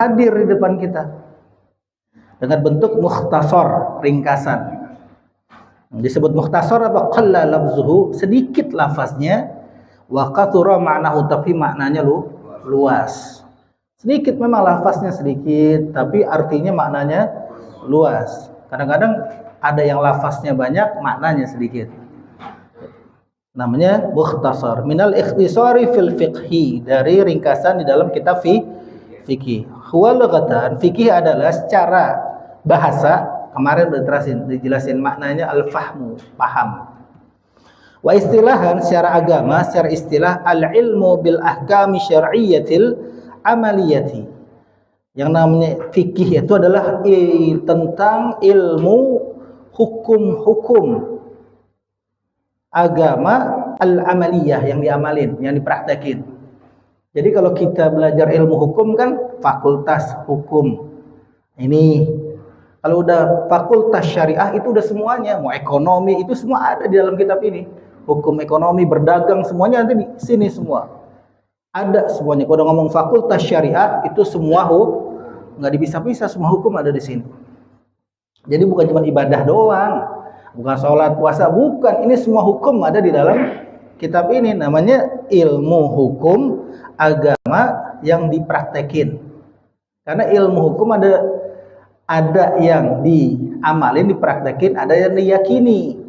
hadir di depan kita dengan bentuk mukhtasar, ringkasan. Disebut mukhtasar apa? Qalla lafzuhu, sedikit lafaznya, wa kathura ma'nahu, tapi maknanya luas. Sedikit memang lafaznya sedikit, tapi artinya maknanya luas. Kadang-kadang ada yang lafaznya banyak, maknanya sedikit. Namanya mukhtasar. Minal ikhtisari fil fiqhi, dari ringkasan di dalam kitab fikih. Huwa lughatan, fikih adalah secara bahasa, kemarin udah dijelasin maknanya al-fahmu, paham. Wa istilahan, secara agama, secara istilah, al-ilmu bil ahkami syar'iyyatil amaliyati. Yang namanya fikih itu adalah tentang ilmu hukum-hukum agama al-amaliyah, yang diamalin, yang dipraktekin. Jadi kalau kita belajar ilmu hukum kan fakultas hukum. Ini kalau udah fakultas syariah itu udah semuanya, mau ekonomi itu semua ada di dalam kitab ini. Hukum ekonomi, berdagang, semuanya ada di sini semua. Ada semuanya. Kalau udah ngomong fakultas syariah itu semua nggak dipisah-pisah, semua hukum ada di sini. Jadi bukan cuma ibadah doang, bukan sholat, puasa, bukan. Ini semua hukum ada di dalam kitab ini. Namanya ilmu hukum agama yang dipraktekin. Karena ilmu hukum ada yang diamalin, dipraktekin, ada yang diyakini.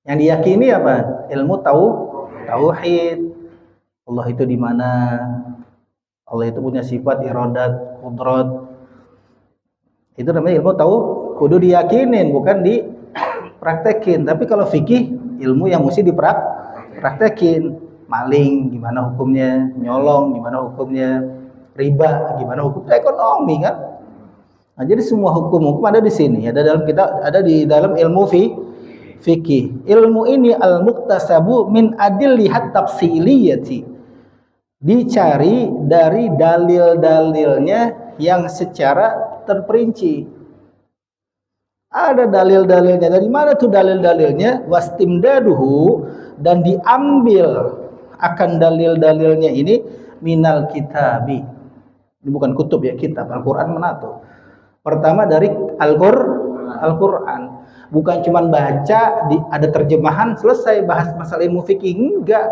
Yang diyakini apa? Ilmu tauhid. Allah itu di mana? Allah itu punya sifat iradat, qudrat. Itu namanya ilmu kudu diyakinin, bukan dipraktekin. Tapi kalau fikih, ilmu yang mesti dipraktekin. Maling gimana hukumnya, nyolong gimana hukumnya, riba gimana hukumnya, ekonomi kan. Nah, jadi semua hukum ada di sini, ada di dalam ilmu fikih. Ilmu ini al-muktasabu min adillihat tafsiliyati, dicari dari dalil-dalilnya yang secara terperinci. Ada dalil-dalilnya. Dari mana tuh dalil-dalilnya? Wastimdaduhu, dan diambil akan dalil-dalilnya ini minal kitabi. Ini bukan kutub ya, kitab. Al-Quran mana tuh? Pertama dari Al-Quran. Bukan cuma baca, ada terjemahan, selesai bahas masalah ilmu fikih. Enggak.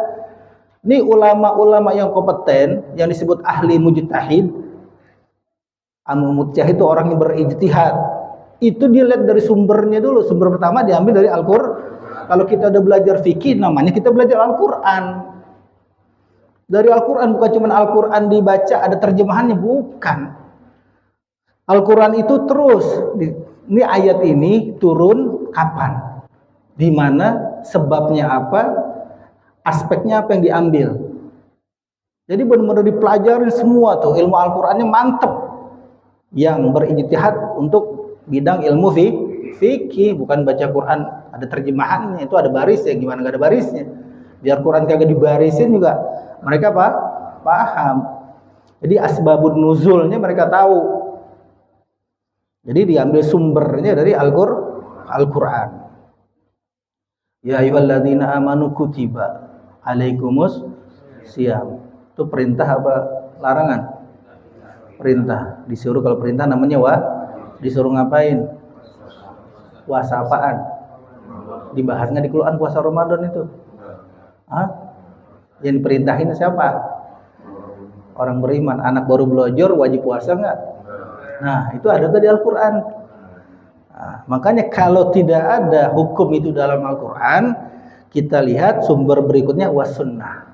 Ini ulama-ulama yang kompeten, yang disebut ahli mujtahid. Mujtahid itu orang yang berijtihad. Itu dilihat dari sumbernya dulu. Sumber pertama diambil dari Al-Quran. Kalau kita udah belajar fikih, namanya kita belajar Al-Quran. Dari Al-Quran, bukan cuma Al-Quran dibaca, ada terjemahannya, bukan. Al-Quran itu terus. Ini ayat ini turun kapan? Di mana? Sebabnya apa? Aspeknya apa yang diambil? Jadi benar-benar dipelajari semua tuh. Ilmu Al-Qurannya mantep. Yang berijtihad untuk bidang ilmu fikih, bukan baca Quran ada terjemahannya, itu ada barisnya, gimana nggak ada barisnya. Biar Quran kagak dibarisin juga mereka paham. Jadi asbabun nuzulnya mereka tahu. Jadi diambil sumbernya dari Al-Quran. Ya ayyuhalladzina amanu kutiba alaikumus siyam. Itu perintah apa larangan? Perintah. Disuruh, kalau perintah namanya disuruh ngapain? Puasa apaan? Dibahas nggak di Quran puasa Ramadan itu? Hah? Yang diperintahin siapa? Orang beriman. Anak baru belajar wajib puasa nggak? Nah, itu ada di Al-Quran. Nah, makanya kalau tidak ada hukum itu dalam Al-Quran, kita lihat sumber berikutnya was-sunnah.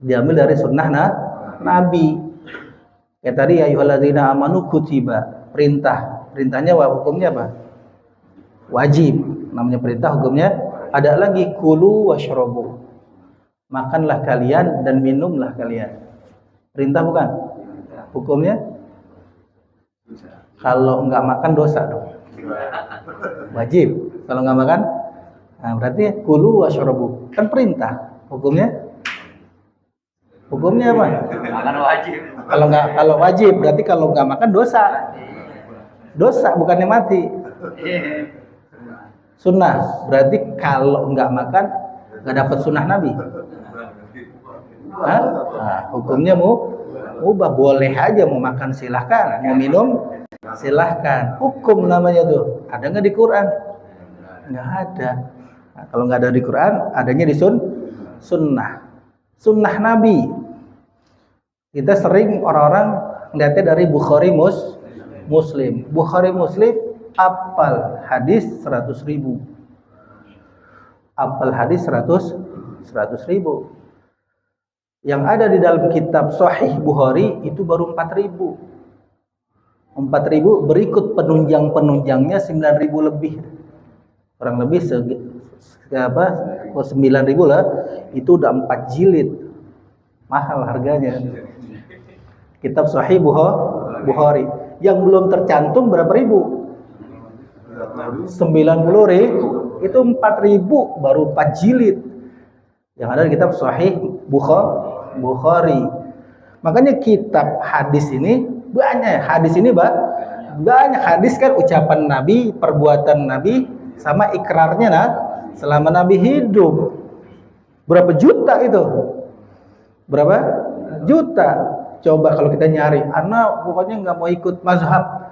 Diambil dari sunnah Nabi. Kayak tadi ya ayyuhalladzina amanu kutiba, perintah. Perintahnya hukumnya apa? Wajib. Namanya perintah, hukumnya ada lagi kulu washrabu. Makanlah kalian dan minumlah kalian. Perintah bukan? Hukumnya? Kalau enggak makan dosa dong. Wajib. Kalau enggak makan, nah berarti kulu washrabu. Kan perintah. Hukumnya? Hukumnya apa? Makan wajib. Kalau wajib berarti kalau enggak makan dosa. Dosa bukannya mati. Sunnah berarti kalau enggak makan enggak dapat sunnah Nabi. Hah? Nah, hukumnya Mubah, boleh aja, mau makan silahkan, mau minum silahkan. Hukum namanya tuh. Ada nggak di Quran? Nggak ada. Nah, kalau nggak ada di Quran, adanya di sunnah. Sunnah Nabi. Kita sering orang-orang ngeliatnya dari Bukhari Muslim. Bukhari Muslim apal hadis 100.000. Apal hadis 100.000. Yang ada di dalam kitab Sahih Bukhari itu baru 4.000. 4.000 berikut penunjang-penunjangnya 9.000 lebih. Kurang lebih 9.000 lah, itu udah 4 jilid. Mahal harganya. Kitab Sahih Bukhari yang belum tercantum berapa ribu? 90.000. Itu 4.000 baru 4 jilid. Yang ada di kitab Sahih Bukhari. Makanya kitab hadis ini banyak. Hadis ini banyak. Hadis kan ucapan Nabi, perbuatan Nabi, sama ikrarnya selama Nabi hidup. Berapa juta itu? Berapa juta? Coba kalau kita nyari, anak pokoknya nggak mau ikut mazhab,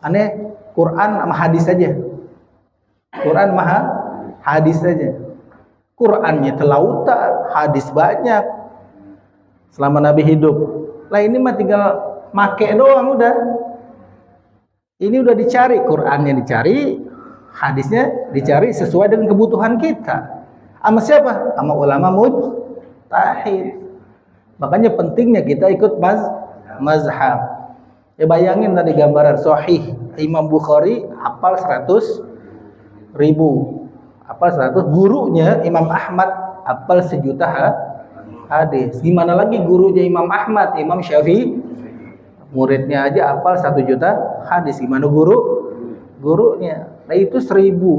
aneh Quran sama hadis saja. Quran maha hadis saja. Qurannya telautan, hadis banyak selama Nabi hidup. Lah ini mah tinggal make doang udah. Ini udah dicari, Qurannya dicari, hadisnya dicari sesuai dengan kebutuhan kita. Sama siapa? Sama ulama mujtahid. Makanya pentingnya kita ikut mazhab. Ya bayangin tadi gambaran Sahih Imam Bukhari hafal 100.000. Hafal 100, gurunya Imam Ahmad hafal 1.000.000 hadis. Gimana lagi gurunya Imam Ahmad, Imam Syafi'i? Muridnya aja hafal 1.000.000 hadis. Gimana gurunya? Nah itu 100.000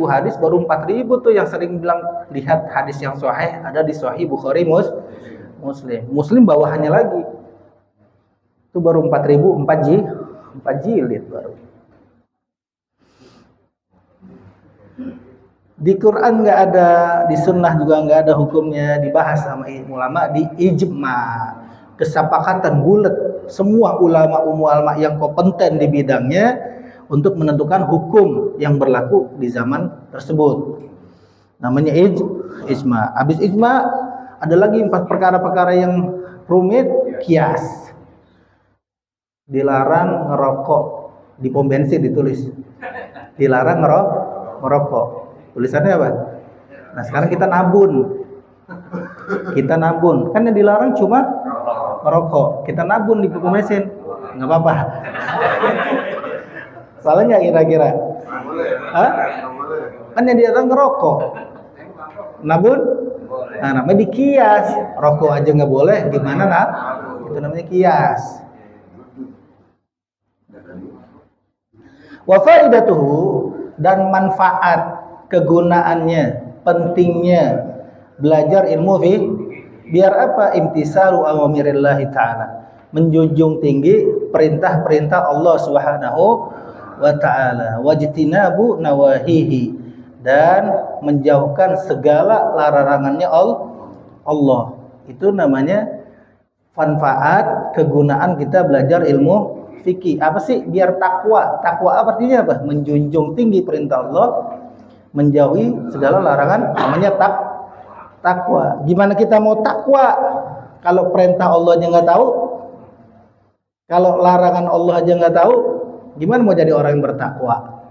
hadis, baru 4.000 tuh yang sering bilang lihat hadis yang sahih ada di Sahih Bukhari Muslim bawahannya lagi. Itu baru 4.000, 4 jilid baru. Di Quran nggak ada, di sunnah juga nggak ada hukumnya, dibahas sama ulama di ijma. Kesepakatan bulat semua ulama yang kompeten di bidangnya untuk menentukan hukum yang berlaku di zaman tersebut. Namanya ijma. Habis ijma ada lagi 4 perkara-perkara yang rumit, kias. Dilarang ngerokok di pom bensin ditulis. Dilarang ngerokok. Tulisannya apa? Nah, sekarang kita nabun. Kan yang dilarang cuma ngerokok. Kita nabun di pom bensin. Enggak apa-apa. Salahnya kira-kira? Hah? Kan yang dilarang ngerokok. Nabun? Nah, namanya dikias. Rokok aja nggak boleh, gimana nak? Itu namanya kias. Wa faidatuhu, dan manfaat kegunaannya, pentingnya belajar ilmu biar apa? Imtisalu awamirillahi ta'ala, menjunjung tinggi perintah-perintah Allah Subhanahu wa ta'ala, wajtinabu nawahihi, dan menjauhkan segala larangannya Allah. Itu namanya manfaat kegunaan kita belajar ilmu fikih. Apa sih? Biar takwa. Takwa apa artinya apa? Menjunjung tinggi perintah Allah, menjauhi segala larangan, namanya takwa. Gimana kita mau takwa kalau perintah Allah aja nggak tahu? Kalau larangan Allah aja nggak tahu, gimana mau jadi orang yang bertakwa?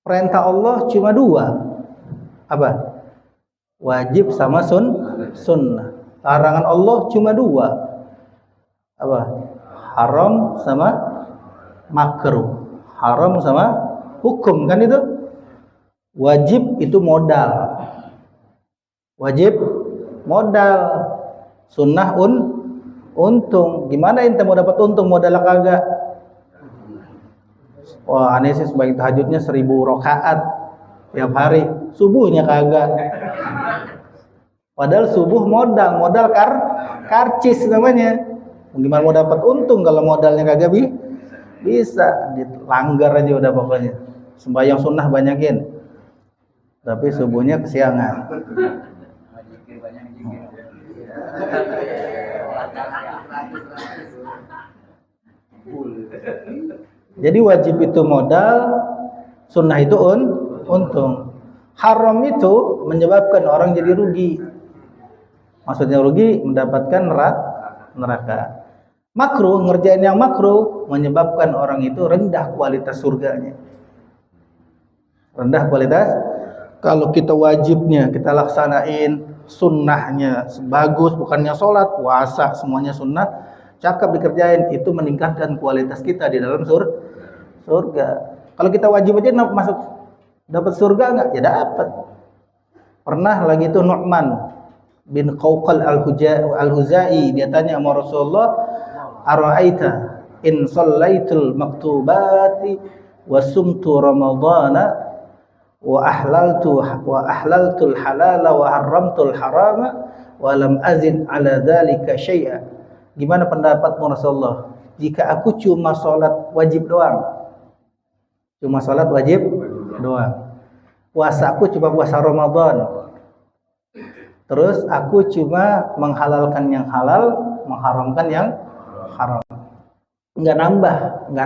Perintah Allah cuma 2. Apa? Wajib sama sunnah. Larangan Allah cuma 2. Apa? Haram sama makruh. Haram sama hukum, kan itu? Wajib itu modal. Wajib modal. Sunnah untung. Gimana ente mau dapat untung modal kagak? Wah, aneh sih sebagai tahajudnya 1.000 rakaat tiap hari, subuhnya kagak. Padahal subuh modal karcis namanya. Gimana mau dapat untung kalau modalnya kagak bisa? Dilanggar aja udah pokoknya. Sembahyang sunnah banyakin, tapi subuhnya kesiangan. Jadi wajib itu modal, sunnah itu untung. Haram itu menyebabkan orang jadi rugi. Maksudnya rugi mendapatkan neraka. Makruh, ngerjain yang makruh menyebabkan orang itu rendah kualitas surganya. Rendah kualitas. Kalau kita wajibnya kita laksanain, sunnahnya bagus, bukannya sholat, puasa, semuanya sunnah, cakep dikerjain, itu meningkatkan kualitas kita di dalam surga. Kalau kita wajib aja masuk dapat surga enggak? Ya dapat. Pernah lagi itu Nu'man bin Qawqal al-Huzai, dia tanya sama Rasulullah, ara'aita in shallaitul maktubati wa sumtu ramadhana wa ahlaltul halala wa haramtul harama wa lam azid ala dzalika syai'a. Gimana pendapatmu Rasulullah? Jika aku cuma salat wajib doang. Cuma salat wajib doang. Puasaku cuma puasa Ramadan. Terus aku cuma menghalalkan yang halal, mengharamkan yang haram. Enggak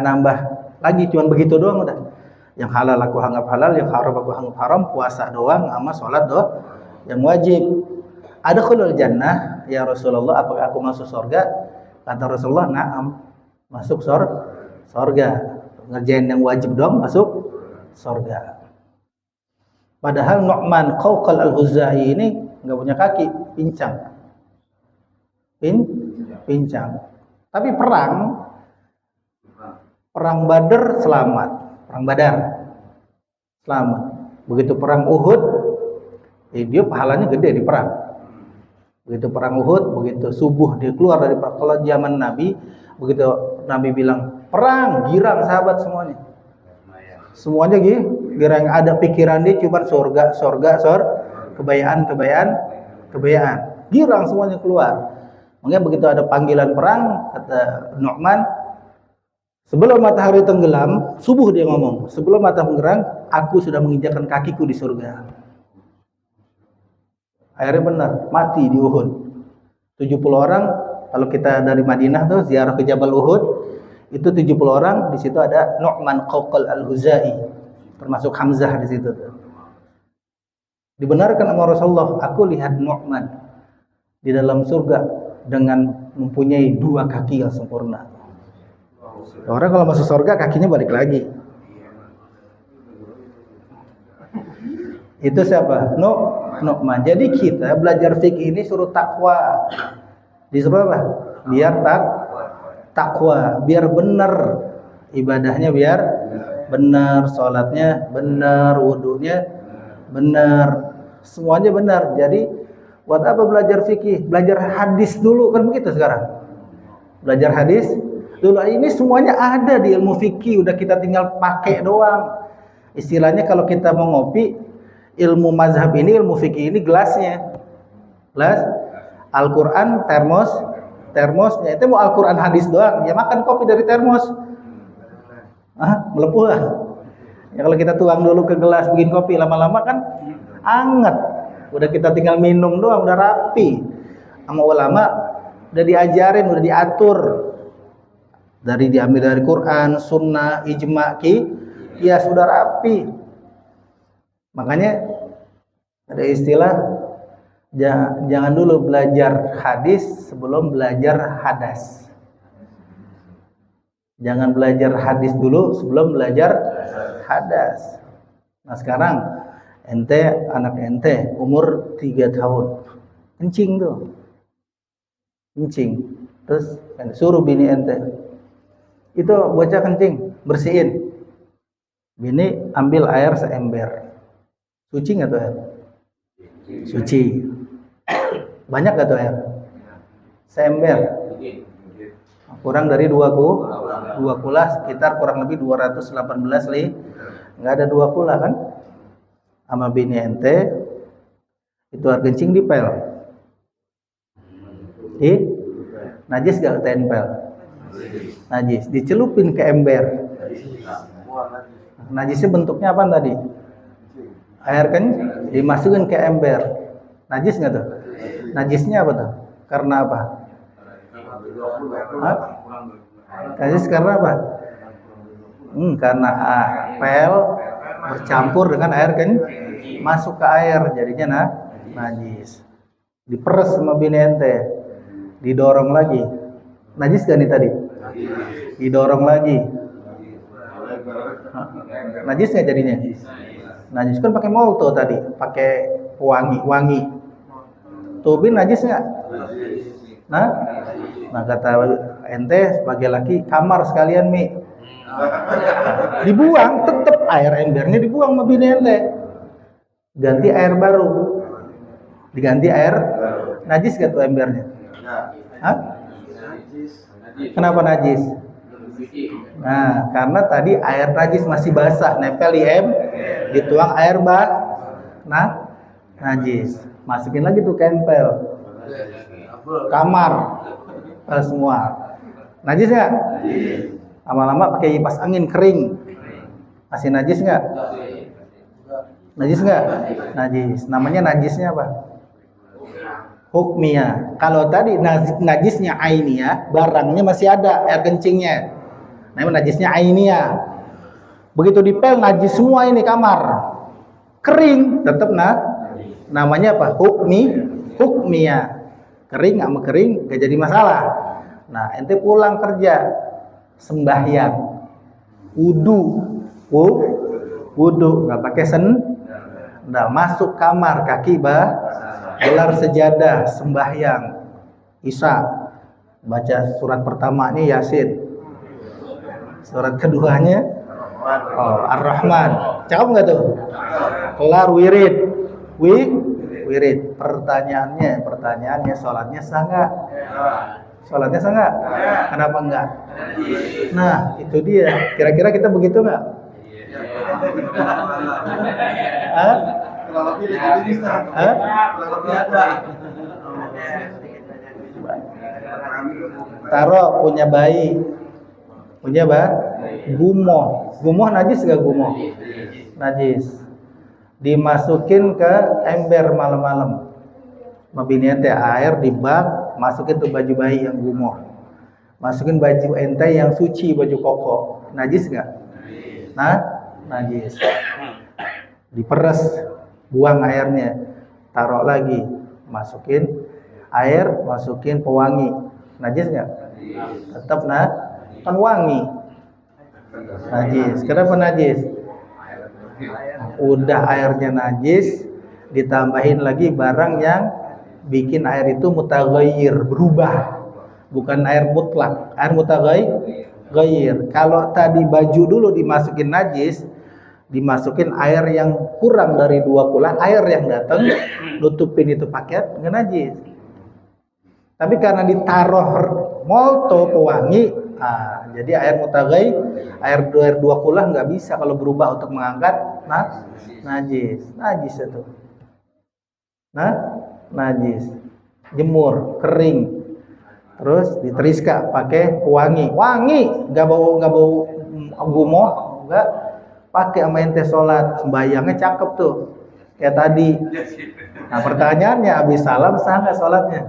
nambah lagi, cuma begitu doang udah. Yang halal aku anggap halal, yang haram aku anggap haram, puasa doang sama sholat doang yang wajib. Adkhulul jannah ya Rasulullah, apakah aku masuk surga? Kata Rasulullah, na'am, masuk surga. Ngerjain yang wajib doang masuk surga. Padahal Nu'man Qawqal al-Huzai ini enggak punya kaki, pincang. Pincang. Tapi perang Badar selamat. Perang Badar selamat. Begitu perang Uhud, dia pahalanya gede di perang. Begitu perang Uhud, begitu subuh dia keluar dari perang. Kalau zaman Nabi, begitu Nabi bilang perang, girang sahabat semuanya. Semuanya girang, ada pikiran dia cuma surga, kebayaan. Girang semuanya keluar. Makanya begitu ada panggilan perang, kata Nu'man, sebelum matahari tenggelam, subuh dia ngomong, sebelum matahari tenggelam, aku sudah menginjakkan kakiku di surga. Akhirnya benar, mati di Uhud. 70 orang, kalau kita dari Madinah tuh ziarah ke Jabal Uhud, itu 70 orang, di situ ada Nu'man Qawqal al-Huzai, termasuk Hamzah di situ. Dibenarkan sama Rasulullah, aku lihat Nu'man di dalam surga dengan mempunyai 2 kaki yang sempurna. Orang kalau masuk surga kakinya balik lagi. Itu siapa? Nu'man. Jadi kita belajar fikih ini suruh takwa. Disuruh apa? Biar takwa, biar benar ibadahnya, biar benar sholatnya, benar wudunya, benar semuanya benar. Jadi buat apa belajar fikih? Belajar hadis dulu, kan begitu sekarang. Belajar hadis dulu, ini semuanya ada di ilmu fikih, udah kita tinggal pakai doang. Istilahnya kalau kita mau ngopi, ilmu mazhab ini, ilmu fikih ini gelasnya. Gelas Al-Quran, termosnya. Itu mau Al-Quran hadis doang, ya makan kopi dari termos. Melepuh lah. Ya kalau kita tuang dulu ke gelas bikin kopi, lama-lama kan anget. Udah kita tinggal minum doang, udah rapi. Sama ulama udah diajarin, udah diatur. Diambil dari Quran, sunnah, ijma, ya sudah rapi. Makanya ada istilah, jangan dulu belajar hadis sebelum belajar hadas. Jangan belajar hadis dulu sebelum belajar hadas. Nah sekarang anak ente umur 3 tahun, kencing tuh, terus suruh bini ente, itu bocah kencing, bersihin. Bini ambil air seember, suci nggak tuh air? Suci. Banyak nggak tuh air? Seember. Kurang dari 2 kula, sekitar kurang lebih 218 li. Nggak ada 2 kula kan? Sama bini ente, itu air kencing dipel. Najis gak tempel? Najis, dicelupin ke ember. Najisnya bentuknya apa tadi? Air kan dimasukin ke ember. Najis nggak tuh? Najisnya apa tuh? Karena apa? Hah? Najis karena apa? Karena pel bercampur dengan air kan masuk ke air jadinya najis. Diperes sama bini ente, didorong lagi. Najis gak nih tadi? Didorong lagi. Najis nggak jadinya? Najis kan pakai molto tadi, pakai wangi. Tubin najis nggak? Nah kata ente sebagai laki kamar sekalian mi. Dibuang, tetap air embernya dibuang sama bini ente. Ganti air baru. Diganti air najis gak tuh embernya? Hah? Kenapa najis? Nah, karena tadi air najis masih basah, nempel di dituang air najis. Masukin lagi tuh kempel. Kamar semua. Najis nggak? Lama-lama pakai kipas angin kering. Masih najis nggak? Najis nggak? Najis. Namanya najisnya apa? Hukmiyah. Kalau tadi najisnya ainiyah, barangnya masih ada air kencingnya. Namanya najisnya ainiyah. Begitu dipel najis semua ini kamar. Kering, tetap namanya apa? Hukmiyah. Kering sama kering gak jadi masalah. Nah, ente pulang kerja, sembahyang, wudu, nggak pakai sendal, masuk kamar, kaki gelar sejadah, sembahyang, isya, baca surat pertamanya Yasin, surat keduanya Ar-Rahman, cakep nggak tuh? Kelar wirid. Pertanyaannya, sholatnya sah nggak? Sholatnya sah nggak? Kenapa enggak? Nah, itu dia. Kira-kira kita begitu nggak? Taruh punya bayi, gumoh najis gak gumoh? Najis. Dimasukin ke ember malam-malam, mabini ente air di bak, masukin tuh baju bayi yang gumoh, masukin baju ente yang suci, baju koko, najis gak? Najis. Diperes, buang airnya, taruh lagi, masukin air, masukin pewangi, najis nggak? Tetap kan wangi. Najis. Kenapa najis? Udah airnya najis, ditambahin lagi barang yang bikin air itu mutaghayyir, berubah, bukan air mutlak, air mutaghayyir. Kalau tadi baju dulu dimasukin najis, dimasukin air yang kurang dari 2 kula, air yang datang nutupin itu paket nggak najis. Tapi karena ditaruh molto pewangi, jadi air mutaghayyir, air 2 kula nggak bisa kalau berubah untuk mengangkat najis itu. Najis. Jemur, kering, terus diteriska pakai pewangi, nggak bau gumoh, nggak. Pakai sama ente sholat, sembayangnya cakep tuh, kayak tadi. Nah pertanyaannya, habis salam sah nggak sholatnya?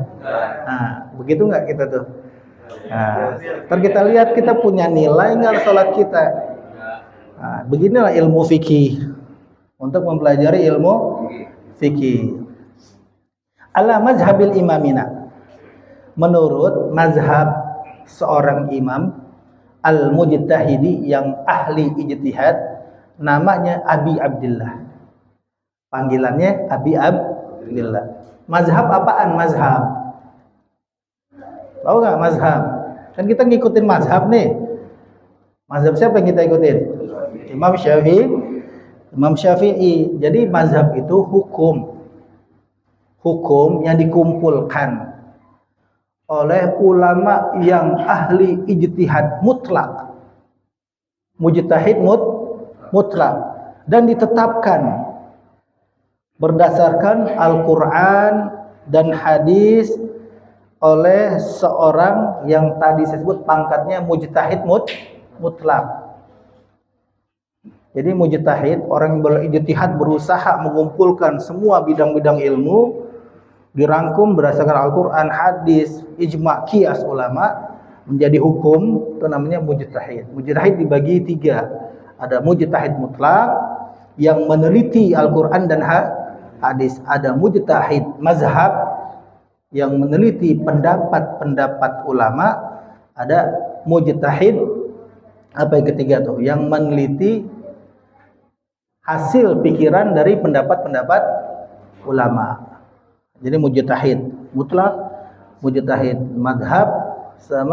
Nah begitu nggak kita tuh? Nah, ntar kita lihat kita punya nilai nggak sholat kita. Nah, beginilah ilmu fikih. Untuk mempelajari ilmu fikih. Ala mazhabil imamina. Menurut mazhab seorang imam al-mujtahidi yang ahli ijtihad, namanya Abi Abdillah. Panggilannya Abi Abdillah. Mazhab apaan mazhab? Tahu nggak mazhab? Kan kita ngikutin mazhab nih. Mazhab siapa yang kita ikutin? Imam Syafi'i. Jadi mazhab itu hukum yang dikumpulkan oleh ulama yang ahli ijtihad mutlak, mujtahid mutlak, dan ditetapkan berdasarkan Al-Quran dan hadis oleh seorang yang tadi saya sebut pangkatnya mujtahid mutlak. Jadi mujtahid, orang yang berijtihad, berusaha mengumpulkan semua bidang-bidang ilmu dirangkum berdasarkan Al-Quran, hadis, ijma', qiyas ulama menjadi hukum, itu namanya mujtahid. Mujtahid dibagi 3. Ada mujtahid mutlak yang meneliti Al-Quran dan hadis. Ada mujtahid mazhab yang meneliti pendapat-pendapat ulama. Ada mujtahid apa yang ketiga tuh, yang meneliti hasil pikiran dari pendapat-pendapat ulama. Jadi mujtahid mutlak, mujtahid madhab, sama